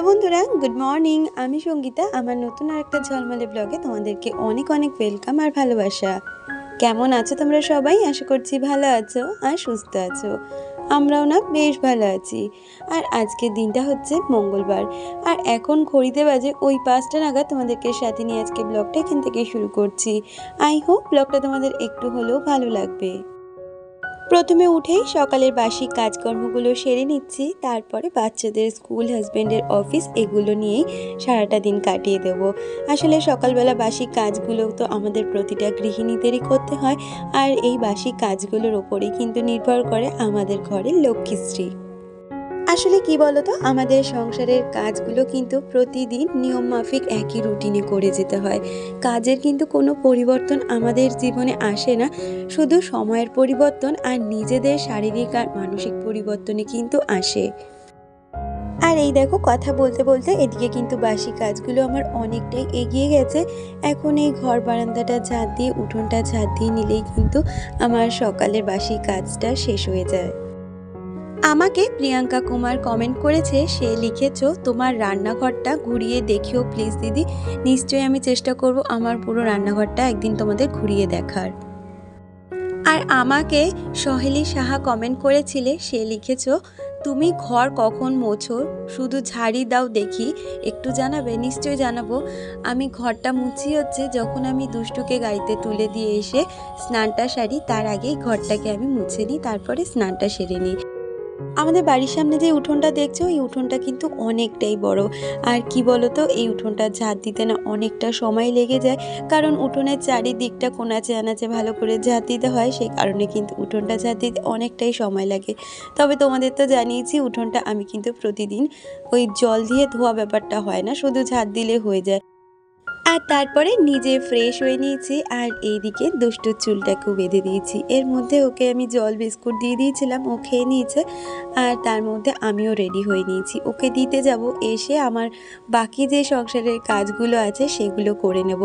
বন্ধুরা, good morning. আমি সঙ্গীতা। আমার নতুন আরেকটা ঝলমলে ব্লগে তোমাদেরকে অনেক অনেক ওয়েলকাম আর ভালোবাসা। কেমন আছো তোমরা সবাই? আশা করছি ভালো আছো আর সুস্থ আছো। আমরাও না বেশ ভালো আছি। আর আজকের দিনটা হচ্ছে মঙ্গলবার। আর এখন ঘড়িতে বাজে ওই 5টা নাগাদ তোমাদেরকে সাথে নিয়ে আজকে ব্লগটা এখান থেকে শুরু করছি। আই হোপ ব্লগটা তোমাদের একটু হলেও ভালো লাগবে। প্রথমে উঠেই সকালের বাসি কাজকর্মগুলো সেরে নিচ্ছি, তারপরে বাচ্চাদের স্কুল, হাজব্যান্ডের অফিস এগুলো নিয়েই সারাটা দিন কাটিয়ে দেব। আসলে সকালবেলা বাসি কাজগুলো তো আমাদের প্রতিটা গৃহিণীদেরই করতে হয়, আর এই বাসি কাজগুলোর ওপরেই কিন্তু নির্ভর করে আমাদের ঘরের লক্ষ্মীশ্রী। আসলে কি বলতো, আমাদের সংসারের কাজগুলো কিন্তু প্রতিদিন নিয়ম মাফিক একই রুটিনে করে যেতে হয়। কাজের কিন্তু কোনো পরিবর্তন আমাদের জীবনে আসে না, শুধু সময়ের পরিবর্তন আর নিজেদের শারীরিক আর মানসিক পরিবর্তনে কিন্তু আসে। আর এই দেখো, কথা বলতে বলতে এদিকে কিন্তু বাসি কাজগুলো আমার অনেকটাই এগিয়ে গেছে। এখন এই ঘর বারান্দাটা ঝাঁট দিয়ে, উঠোনটা ঝাঁট দিয়ে নিলেই কিন্তু আমার সকালের বাসি কাজটা শেষ হয়ে যায়। আমাকে প্রিয়াঙ্কা কুমার কমেন্ট করেছে, সে লিখেছো তোমার রান্নাঘরটা ঘুরিয়ে দেখিও প্লিজ দিদি। নিশ্চয়ই আমি চেষ্টা করব আমার পুরো রান্নাঘরটা একদিন তোমাদের ঘুরিয়ে দেখার। আর আমাকে সহেলি সাহা কমেন্ট করেছিলে, সে লিখেছো তুমি ঘর কখন মোছো, শুধু ঝাড়ি দাও দেখি, একটু জানাবে? নিশ্চয়ই জানাবো। আমি ঘরটা মুছি হচ্ছে যখন আমি দুষ্টুকে গাড়িতে তুলে দিয়ে এসে স্নানটা সারি, তার আগেই ঘরটাকে আমি মুছে নিই, তারপরে স্নানটা সেরে নিই। আমাদের বাড়ির সামনে যে উঠোনটা দেখছো, এই উঠোনটা কিন্তু অনেকটাই বড়। আর কি বলতো, এই উঠোনটা ঝাঁট দিতে না অনেকটা সময় লেগে যায়, কারণ উঠোনের চারিদিকটা কোনাচে আনাচে ভালো করে ঝাঁট দিতে হয়, সেই কারণে কিন্তু উঠোনটা ঝাঁট দিতে অনেকটাই সময় লাগে। তবে তোমাদের তো জানিয়েছি, উঠোনটা আমি কিন্তু প্রতিদিন ওই জল দিয়ে ধোয়া ব্যাপারটা হয় না, শুধু ঝাঁট দিলে হয়ে যায়। আর তারপরে নিজে ফ্রেশ হয়ে নিয়েছি, আর এইদিকে দুষ্টুর চুলটাকেও বেঁধে দিয়েছি। এর মধ্যে ওকে আমি জল বিস্কুট দিয়ে দিয়েছিলাম, ও খেয়ে নিয়েছে। আর তার মধ্যে আমিও রেডি হয়ে নিয়েছি, ওকে দিতে যাব। এসে আমার বাকি যে সংসারের কাজগুলো আছে সেগুলো করে নেব।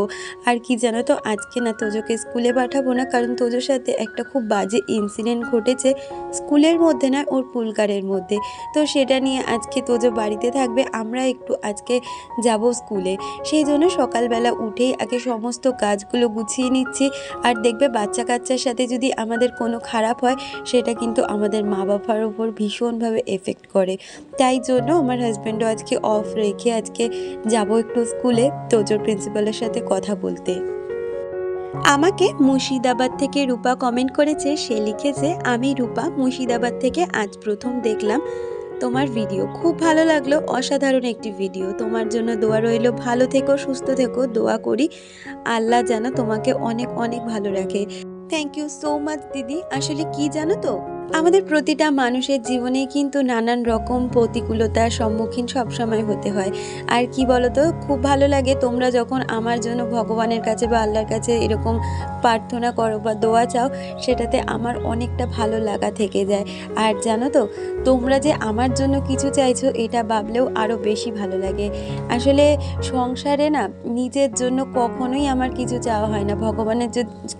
আর কি জানো তো, আজকে না তোজোকে স্কুলে পাঠাবো না, কারণ তোজোর সাথে একটা খুব বাজে ইনসিডেন্ট ঘটেছে, স্কুলের মধ্যে না, ওর পুলকারের মধ্যে। তো সেটা নিয়ে আজকে তোজো বাড়িতে থাকবে, আমরা একটু আজকে যাব স্কুলে। সেই জন্য সকালবেলা উঠেই আগে সমস্ত কাজগুলো গুছিয়ে নিচ্ছি। আর দেখবে, বাচ্চা কাচ্চার সাথে যদি আমাদের কোনো খারাপ হয়, সেটা কিন্তু আমাদের মা বাবার ওপর ভীষণভাবে এফেক্ট করে। তাই জন্য আমার হাজব্যান্ডও আজকে অফ রেখে আজকে যাব একটু স্কুলে তোজোর প্রিন্সিপালের সাথে কথা বলতে। আমাকে মুর্শিদাবাদ থেকে রূপা কমেন্ট করেছে, সে লিখেছে আমি রূপা, মুর্শিদাবাদ থেকে আজ প্রথম দেখলাম তোমার ভিডিও, খুব ভালো লাগলো, অসাধারণ একটি ভিডিও। তোমার জন্য দোয়া রইল, ভালো থেকো, সুস্থ থেকো, দোয়া করি আল্লাহ যেন তোমাকে অনেক অনেক ভালো রাখে। থ্যাংক ইউ সো মাচ দিদি। আসলে কি জানো তো, আমাদের প্রতিটা মানুষের জীবনেই কিন্তু নানান রকম প্রতিকূলতার সম্মুখীন সবসময় হতে হয়। আর কি বলতো, খুব ভালো লাগে তোমরা যখন আমার জন্য ভগবানের কাছে বা আল্লাহর কাছে এরকম প্রার্থনা করো বা দোয়া চাও, সেটাতে আমার অনেকটা ভালো লাগা থেকে যায়। আর জানো তো, তোমরা যে আমার জন্য কিছু চাইছো, এটা ভাবলেও আরও বেশি ভালো লাগে। আসলে সংসারে না, নিজের জন্য কখনোই আমার কিছু চাওয়া হয় না। ভগবানের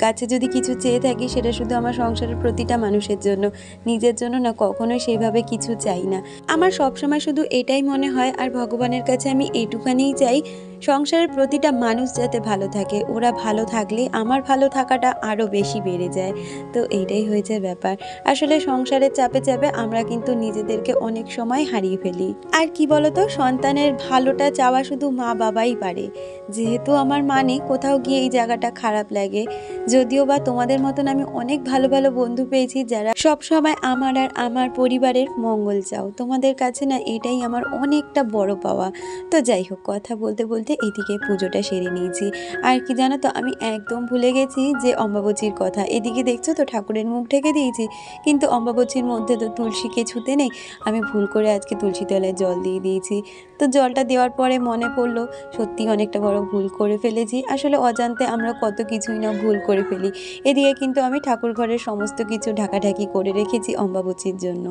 কাছে যদি কিছু চেয়ে থাকি, সেটা শুধু আমার সংসারের প্রতিটা মানুষের জন্য, নিজের জন্য না, কখনোই সেইভাবে কিছু চাই না। আমার সবসময় শুধু এটাই মনে হয়, আর ভগবানের কাছে আমি এইটুখানিই চাই, সংসারের প্রতিটা মানুষ যাতে ভালো থাকে, ওরা ভালো থাকলে আমার ভালো থাকাটা আরও বেশি বেড়ে যায়। তো এইটাই হয়েছে ব্যাপার। আসলে সংসারের চাপে চাপে আমরা কিন্তু নিজেদেরকে অনেক সময় হারিয়ে ফেলি। আর কি বলতো, সন্তানের ভালোটা চাওয়া শুধু মা বাবাই পারে। যেহেতু আমার মা নেই, কোথাও গিয়ে এই জায়গাটা খারাপ লাগে। যদিও বা তোমাদের মতন আমি অনেক ভালো ভালো বন্ধু পেয়েছি, যারা সব সময় আমার আর আমার পরিবারের মঙ্গল চাও। তোমাদের কাছে না, এটাই আমার অনেকটা বড় পাওয়া। তো যাই হোক, কথা বলতে বলতে এদিকে পুজোটা সেরে নিয়েছি। আর কি জানো তো, আমি একদম ভুলে গেছি যে অম্বাবচীর কথা। এদিকে দেখছো তো, ঠাকুরের মুখ ঢেকে দিয়েছি, কিন্তু অম্বাবচীর মধ্যে তো তুলসীকে ছুতে নেই। আমি ভুল করে আজকে তুলসী তলায় জল দিয়ে দিয়েছি। তো জলটা দেওয়ার পরে মনে পড়লো, সত্যি অনেকটা বড় ভুল করে ফেলেছি। আসলে অজান্তে আমরা কত কিছুই না ভুল করে ফেলি। এদিকে কিন্তু আমি ঠাকুর ঘরের সমস্ত কিছু ঢাকাঢাকি করে রেখেছি অম্বাবচীর জন্য।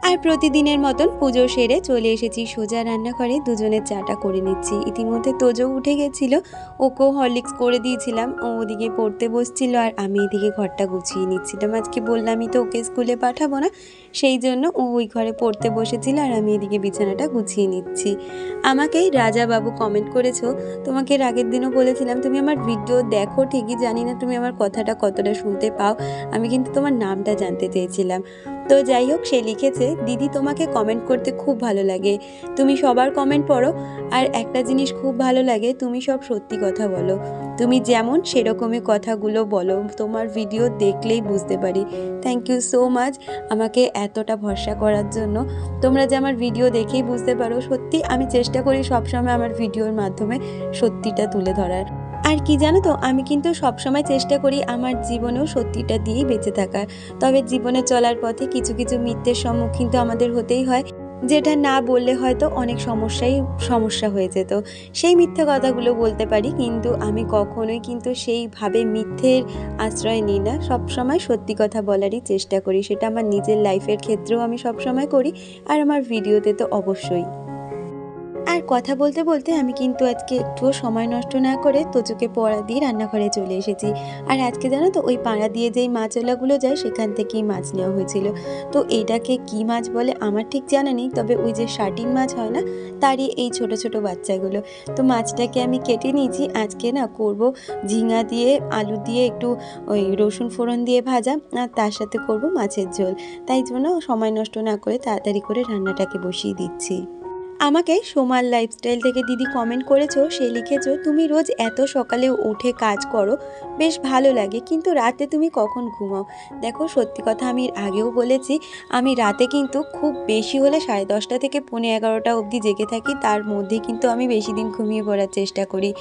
আর প্রতিদিনের মতন পুজো সেরে চলে এসেছি সোজা রান্নাঘরে, দুজনের চাটা করে নিচ্ছি। ইতিমধ্যে তোজো উঠে গেছিল, ওকেও হরলিক্স করে দিয়েছিলাম। ও ওদিকে পড়তে বসছিল আর আমি এদিকে ঘরটা গুছিয়ে নিচ্ছিলাম। আজকে বললামই তো ওকে স্কুলে পাঠাবো না, সেই জন্য ও ওই ঘরে পড়তে বসেছিল আর আমি এদিকে বিছানাটা গুছিয়ে নিচ্ছি। আমাকেই রাজা বাবু কমেন্ট করেছো, তোমাকে এর আগের দিনও বলেছিলাম তুমি আমার ভিডিও দেখো ঠিকই, জানি না তুমি আমার কথাটা কতটা শুনতে পাও, আমি কিন্তু তোমার নামটা জানতে চেয়েছিলাম। তো যাই হোক, সে লিখেছে, দিদি তোমাকে কমেন্ট করতে খুব ভালো লাগে, তুমি সবার কমেন্ট পড়ো, আর একটা জিনিস খুব ভালো লাগে, তুমি সব সত্যি কথা বলো, তুমি যেমন সেরকমই কথাগুলো বলো, তোমার ভিডিও দেখলেই বুঝতে পারি। থ্যাংক ইউ সো মাচ আমাকে এতটা ভরসা করার জন্য। তোমরা যে আমার ভিডিও দেখেই বুঝতে পারো, সত্যি আমি চেষ্টা করি সবসময় আমার ভিডিওর মাধ্যমে সত্যিটা তুলে ধরার। আর কি জানো তো, আমি কিন্তু সবসময় চেষ্টা করি আমার জীবনেও সত্যিটা দিয়েই বেঁচে থাকার। তবে জীবনে চলার পথে কিছু কিছু মিথ্যের সম্মুখীন তো আমাদের হতেই হয়, যেটা না বললে হয়তো অনেক সমস্যা হয়ে যেত। সেই মিথ্যে কথাগুলো বলতে পারি, কিন্তু আমি কখনোই কিন্তু সেইভাবে মিথ্যের আশ্রয় নিই না, সবসময় সত্যি কথা বলারই চেষ্টা করি। সেটা আমার নিজের লাইফের ক্ষেত্রেও আমি সবসময় করি, আর আমার ভিডিওতে তো অবশ্যই। আর কথা বলতে বলতে আমি কিন্তু আজকে একটুও সময় নষ্ট না করে তোজোকে পড়া দিয়ে রান্নাঘরে চলে এসেছি। আর আজকে জানো তো, ওই পাড়া দিয়ে যেই মাছওয়ালাগুলো যায় সেখান থেকেই মাছ নেওয়া হয়েছিল। তো এটাকে কি মাছ বলে আমার ঠিক জানা নেই, তবে ওই যে শার্টিন মাছ হয় না, তারই এই ছোট ছোট বাচ্চাগুলো। তো মাছটাকে আমি কেটে নিয়েছি। আজকে না করব ঝিঙা দিয়ে আলু দিয়ে একটু ওই রসুন ফোড়ন দিয়ে ভাজা, আর তার সাথে করব মাছের ঝোল। তাই জন্য সময় নষ্ট না করে তাড়াতাড়ি করে রান্নাটাকে বসিয়ে দিচ্ছি। আমাকে সোমার লাইফস্টাইল থেকে দিদি কমেন্ট করেছো, সে লিখেছো, তুমি রোজ এত সকালে উঠে কাজ করো, বেশ ভালো লাগে, কিন্তু রাতে তুমি কখন ঘুমাও? দেখো, সত্যি কথা আমি এর আগেও বলেছি, আমি রাতে কিন্তু খুব বেশি হলে 10:30 থেকে 11:30 অবধি জেগে থাকি, তার মধ্যে কিন্তু আমি বেশি দিন ঘুমিয়ে পড়ার চেষ্টা করি।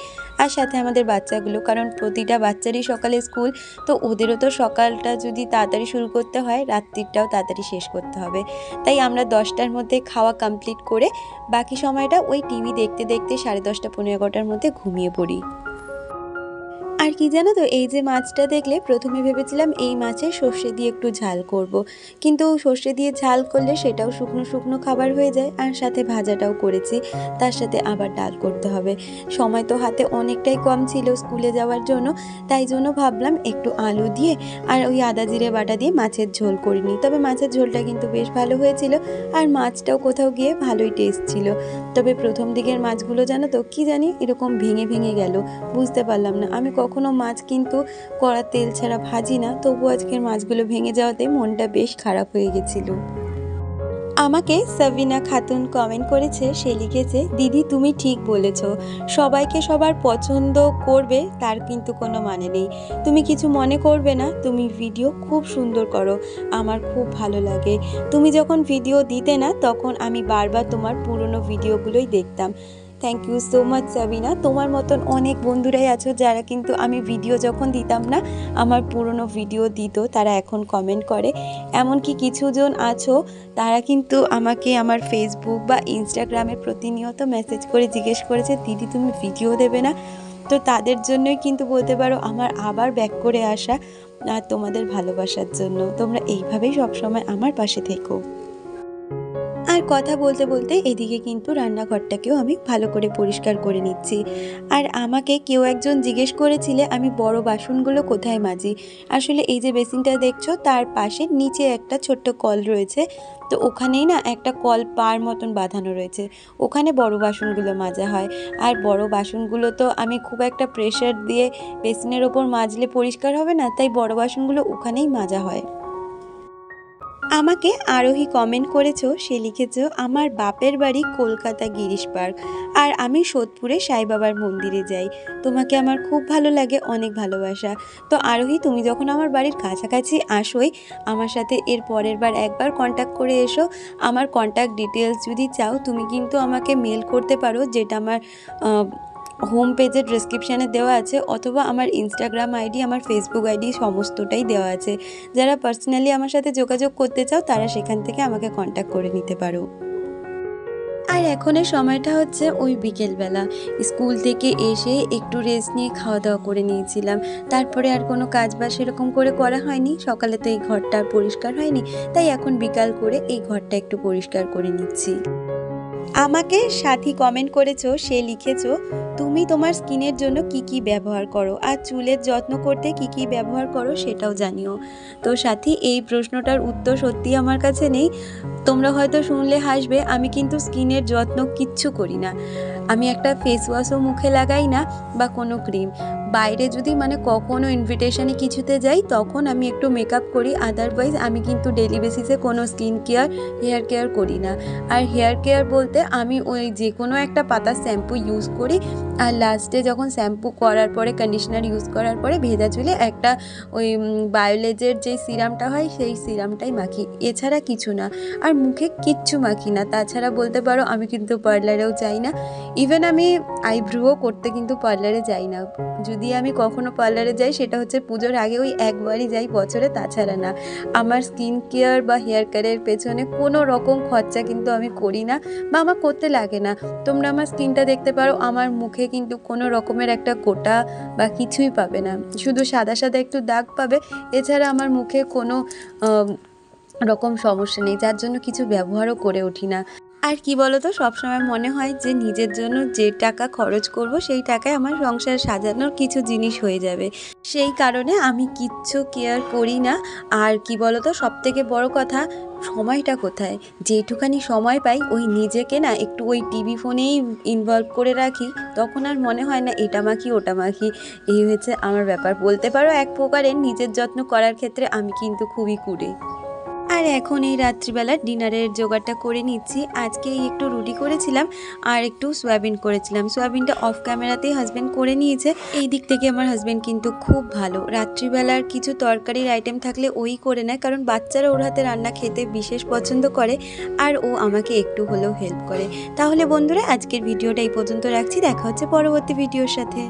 আর সাথে আমাদের বাচ্চাগুলো, কারণ প্রতিটা বাচ্চারই সকালে স্কুল, তো ওদেরও তো সকালটা যদি তাড়াতাড়ি শুরু করতে হয়, রাত্রিটাও তাড়াতাড়ি শেষ করতে হবে। তাই আমরা 10টার মধ্যে খাওয়া কমপ্লিট করে বাকি সময়টা ওই টিভি দেখতে দেখতে 10:30 11:15টার মধ্যে ঘুমিয়ে পড়ি। আর কি জানো তো, এই যে মাছটা দেখলে, প্রথমে ভেবেছিলাম এই মাছের সর্ষে দিয়ে একটু ঝাল করব, কিন্তু সর্ষে দিয়ে ঝাল করলে সেটাও শুকনো শুকনো খাবার হয়ে যায়, আর সাথে ভাজাটাও করেছি, তার সাথে আবার ডাল করতে হবে। সময় তো হাতে অনেকটাই কম ছিল স্কুলে যাওয়ার জন্য, তাই জন্য ভাবলাম একটু আলু দিয়ে আর ওই আদা জিরে বাটা দিয়ে মাছের ঝোল করে নিই। তবে মাছের ঝোলটা কিন্তু বেশ ভালো হয়েছিল, আর মাছটাও কোথাও গিয়ে ভালোই টেস্ট ছিল। তবে প্রথম দিকের মাছগুলো জানো তো, কি জানি এরকম ভেঙে ভেঙে গেল, বুঝতে পারলাম না। আমি কখনো মাছ কিন্তু কড়া তেল ছাড়া ভাজি না, তবু আজকের মাছগুলো ভেঙে যাওয়াতে মনটা বেশ খারাপ হয়ে গেছিল। আমাকে সাবিনা খাতুন কমেন্ট করেছে, সে লিখেছে, দিদি তুমি ঠিক বলেছ, সবাইকে সবার পছন্দ করবে তার কিন্তু কোনো মানে নেই, তুমি কিছু মনে করবে না, তুমি ভিডিও খুব সুন্দর করো, আমার খুব ভালো লাগে, তুমি যখন ভিডিও দিতে না তখন আমি বারবার তোমার পুরনো ভিডিওগুলোই দেখতাম। Thank you so much Sabina, তোমার মতন অনেক বন্ধুরাই আছো যারা কিন্তু আমি ভিডিও যখন দিতাম না, আমার পুরনো ভিডিও দিত, তারা এখন কমেন্ট করে। এমনকি কিছুজন আছো তারা কিন্তু আমাকে আমার ফেসবুক বা ইনস্টাগ্রামে প্রতিনিয়ত মেসেজ করে জিজ্ঞেস করেছে, দিদি তুমি ভিডিও দেবে না? তো তাদের জন্যই কিন্তু বলতে পারো আমার আবার ব্যাক করে আসা, আর তোমাদের ভালোবাসার জন্য। তোমরা এইভাবেই সবসময় আমার পাশে থেকো। আর কথা বলতে বলতে এদিকে কিন্তু রান্নাঘরটাকেও আমি ভালো করে পরিষ্কার করে নিচ্ছি। আর আমাকে কেউ একজন জিজ্ঞেস করেছিলে আমি বড় বাসনগুলো কোথায় মাজি। আসলে এই যে বেসিনটা দেখছো, তার পাশে নিচে একটা ছোট্ট কল রয়েছে, তো ওখানেই না একটা কল পার মতন বাঁধানো রয়েছে, ওখানে বড় বাসনগুলো মাজা হয়। আর বড় বাসনগুলো তো আমি খুব একটা প্রেশার দিয়ে বেসিনের ওপর মাজলে পরিষ্কার হবে না, তাই বড় বাসনগুলো ওখানেই মাজা হয়। আমাকে আরোহী কমেন্ট করেছো, সে লিখেছো, আমার বাপের বাড়ি কলকাতা গিরিশ পার্ক, আর আমি সোদপুরে সাইবাবার মন্দিরে যাই, তোমাকে আমার খুব ভালো লাগে, অনেক ভালোবাসা। তো আরোহী, তুমি যখন আমার বাড়ির কাছাকাছি আসোই, আমার সাথে এর পরের বার একবার কন্ট্যাক্ট করে এসো। আমার কন্ট্যাক্ট ডিটেলস যদি চাও তুমি কিন্তু আমাকে মেল করতে পারো, যেটা আমার হোম পেজের ডেসক্রিপশানে দেওয়া আছে, অথবা আমার ইনস্টাগ্রাম আইডি, আমার ফেসবুক আইডি সমস্তটাই দেওয়া আছে। যারা পার্সোনালি আমার সাথে যোগাযোগ করতে চাও তারা সেখান থেকে আমাকে কন্ট্যাক্ট করে নিতে পারো। আর এখনের সময়টা হচ্ছে ওই বিকেলবেলা। স্কুল থেকে এসে একটু রেস্ট নিয়ে খাওয়া দাওয়া করে নিয়েছিলাম। তারপরে আর কোনো কাজ বাজ সেরকম করে করা হয়নি। সকালে তো এই ঘরটা আর পরিষ্কার হয়নি, তাই এখন বিকাল করে এই ঘরটা একটু পরিষ্কার করে নিচ্ছি। আমাকে সাথী কমেন্ট করেছো, সে লিখেছো তুমি তোমার স্কিনের জন্য কি কি ব্যবহার করো আর চুলের যত্ন করতে কি কি ব্যবহার করো সেটাও জানিও। তো সাথী, এই প্রশ্নটার উত্তর সত্যি আমার কাছে নেই। তোমরা হয়তো শুনলে হাসবে, আমি কিন্তু স্কিনের যত্ন কিচ্ছু করি না। আমি একটা ফেস ওয়াশও মুখে লাগাই না বা কোনো ক্রিম। বাইরে যদি মানে কখনো ইনভিটেশনে কিছুতে যাই তখন আমি একটু মেকআপ করি, আদারওয়াইজ আমি কিন্তু ডেলি বেসিসে কোনো স্কিন কেয়ার হেয়ার কেয়ার করি না। আর হেয়ার কেয়ার বলতে আমি ওই যে কোনো একটা পাতার শ্যাম্পু ইউজ করি, আর লাস্টে যখন শ্যাম্পু করার পরে কন্ডিশনার ইউজ করার পরে ভেজা চুলে একটা ওই বায়োলেজের যে সিরামটা হয় সেই সিরামটাই মাখি, এছাড়া কিছু না। আর মুখে কিচ্ছু মাখি না। তাছাড়া বলতে পারো আমি কিন্তু পার্লারেও যাই না, ইভেন আমি আইব্রুও করতে কিন্তু পার্লারে যাই না। যদি আমি কখনো পার্লারে যাই সেটা হচ্ছে পুজোর আগে, ওই একবারই যাই বছরে, তাছাড়া না। আমার স্কিন কেয়ার বা হেয়ার কেয়ারের পেছনে কোনো রকম খরচা কিন্তু আমি করি না বা আমার করতে লাগে না। তোমরা আমার স্কিনটা দেখতে পারো, আমার মুখে কিন্তু কোনো রকমের একটা গোটা বা কিছুই পাবে না, শুধু সাদা সাদা একটু দাগ পাবে। এছাড়া আমার মুখে কোনো রকম সমস্যা নেই, যার জন্য কিছু ব্যবহারও করে উঠি না। আর কি বলো তো, সবসময় মনে হয় যে নিজের জন্য যে টাকা খরচ করব সেই টাকায় আমার সংসার সাজানোর কিছু জিনিস হয়ে যাবে, সেই কারণে আমি কিচ্ছু কেয়ার করি না। আর কি বলো তো, সবথেকে বড় কথা, সময়টা কোথায়, যেটুখানি সময় পাই ওই নিজেকে না একটু ওই টিভি ফোনেই ইনভলভ করে রাখি, তখন আর মনে হয় না এটা মাখি ওটা মাখি। এই হচ্ছে আমার ব্যাপার, বলতে পারো এক প্রকারের নিজের যত্ন করার ক্ষেত্রে আমি কিন্তু খুবই কুঁড়ে। আর এখন এই রাত্রিবেলার ডিনারের জোগাড়টা করে নিচ্ছি। আজকে একটু রুটি করেছিলাম আর একটু সয়াবিন করেছিলাম। সয়াবিনটা অফ ক্যামেরাতেই হাজব্যান্ড করে নিয়েছে। এই দিক থেকে আমার হাজব্যান্ড কিন্তু খুব ভালো, রাত্রিবেলার কিছু তরকারির আইটেম থাকলে ওই করে নেয়, কারণ বাচ্চারা ওর হাতে রান্না খেতে বিশেষ পছন্দ করে আর ও আমাকে একটু হলেও হেল্প করে। তাহলে বন্ধুরা, আজকের ভিডিওটা এই পর্যন্ত রাখছি, দেখা হচ্ছে পরবর্তী ভিডিওর সাথে।